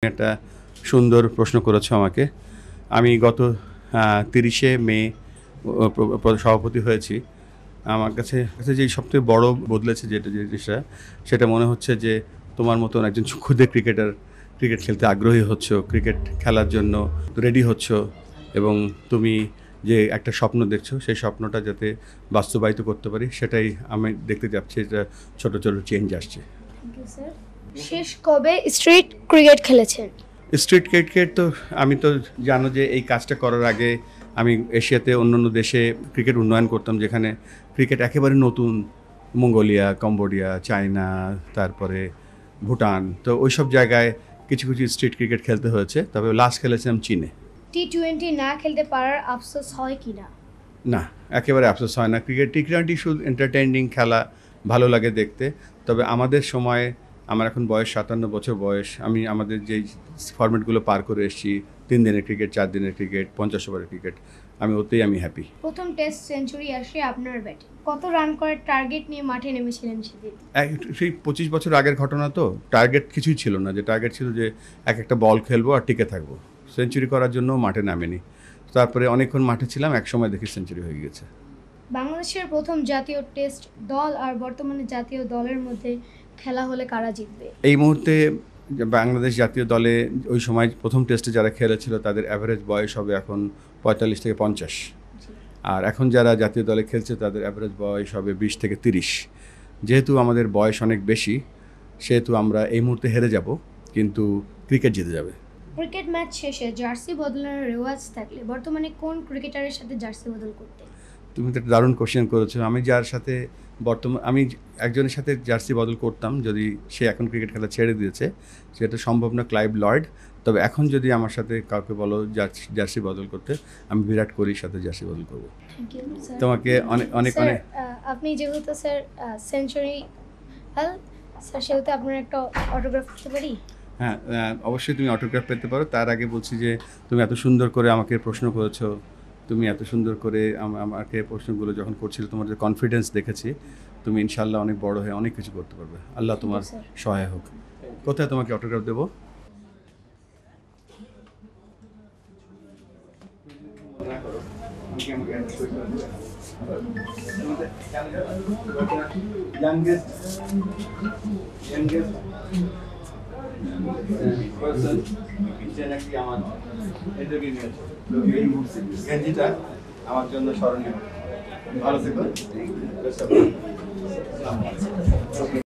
একটা সুন্দর প্রশ্ন করেছো আমাকে। আমি গত ৩০শে মে সভাপতি হয়েছি। আমার কাছে যেই সবথেকে বড় বদলেছে যে জিনিসটা, সেটা মনে হচ্ছে যে তোমার মতন একজন ক্ষুদে ক্রিকেটার ক্রিকেট খেলতে আগ্রহী হচ্ছ, ক্রিকেট খেলার জন্য রেডি হচ্ছ, এবং তুমি যে একটা স্বপ্ন দেখছো সেই স্বপ্নটা যাতে বাস্তবায়িত করতে পারি সেটাই আমি দেখতে যাচ্ছি। এটা ছোট ছোট চেঞ্জ আসছে। শেষ কবে স্ট্রিট ক্রিকেট খেলেছেন? স্ট্রিট ক্রিকেট তো আমি তো জানো যে এই কাজটা করার আগে আমি এশিয়াতে অন্যান্য দেশে ক্রিকেট উন্নয়ন করতাম, যেখানে ক্রিকেট একেবারে নতুন। মঙ্গোলিয়া, কম্বোডিয়া, চায়না, তারপরে ভুটান, তো ওই সব জায়গায় কিছু কিছু স্ট্রিট ক্রিকেট খেলতে হয়েছে। তবে লাস্ট খেলেছিলাম চীনে। টি-20 না খেলতে পারার আফসোস হয় কি না? না, একেবারে আফসোস হয় না। টি-20 শুধু এন্টারটেইনিং খেলা, ভালো লাগে দেখতে। তবে আমাদের সময়, আমার এখন বয়স 57 বছর বয়স, আমি আমাদের যেই ফরম্যাটগুলো পার করে এসেছি, 3 দিনের ক্রিকেট, 4 দিনের ক্রিকেট, 50 ওভারের ক্রিকেট, ওতেই আমি হ্যাপি। প্রথম টেস্ট সেঞ্চুরি আসে আপনার ব্যাটে। কত রান করার টার্গেট নিয়ে মাঠে নেমেছিলেন সেদিন? সেই 25 বছর আগের ঘটনা তো, টার্গেট কিছুই ছিল না। যে টার্গেট ছিল যে একটা বল খেলবো আর টিকে থাকবো। সেঞ্চুরি করার জন্য মাঠে নামেনি। তারপরে অনেকক্ষণ মাঠে ছিলাম, এক সময় দেখি সেঞ্চুরি হয়ে গেছে। বাংলাদেশের প্রথম জাতীয় টেস্ট দল আর বর্তমানে জাতীয় দলের মধ্যে খেলা হলে কারা জিতবে? এই মুহূর্তে বাংলাদেশ জাতীয় দলে ওই সময় প্রথম টেস্টে যারা খেলেছিল তাদের অ্যাভারেজ বয়স হবে এখন 45 থেকে 50, আর এখন যারা জাতীয় দলে খেলছে তাদের অ্যাভারেজ বয়স হবে 20 থেকে 30। যেহেতু আমাদের বয়স অনেক বেশি, সেহেতু আমরা এই মুহূর্তে হেরে যাব, কিন্তু ক্রিকেট জিতে যাবে। ক্রিকেট ম্যাচ শেষে জার্সি বদলানোর রেওয়াজ থাকলে বর্তমানে কোন ক্রিকেটারের সাথে জার্সি বদল করতে? তুমি তো একটা দারুণ কোশ্চেন করেছো। আমি যার সাথে আমি একজনের সাথে জার্সি বদল করতাম, যদি সে এখন ক্রিকেট খেলা ছেড়ে দিয়েছে, সেটা সম্ভব না, ক্লাইভ লয়েড। তবে এখন যদি আমার সাথে কাউকে বলো জার্সি বদল করতে, আমি বিরাট কোহলির সাথে জার্সি বদল করবো। তোমাকে অনেক অনেক অনেক। আপনি যেহেতু স্যার সেঞ্চুরি স্যার, সেহেতু আপনার একটা অটোগ্রাফ করতে পারি? হ্যাঁ, অবশ্যই তুমি অটোগ্রাফ পেতে পারো। তার আগে বলছি যে তুমি এত সুন্দর করে আমাকে প্রশ্ন করেছো, তুমি এত সুন্দর করে আমাকে প্রশ্নগুলো যখন করছিলে, তোমার যে কনফিডেন্স দেখেছি, তুমি ইনশাল্লাহ অনেক বড় হয়ে অনেক কিছু করতে পারবে। আল্লাহ তোমার সহায় হোক। কোথায় তোমাকে অটোগ্রাফ দেবো? আমার জন্য স্মরণীয়। ভালো থেকো।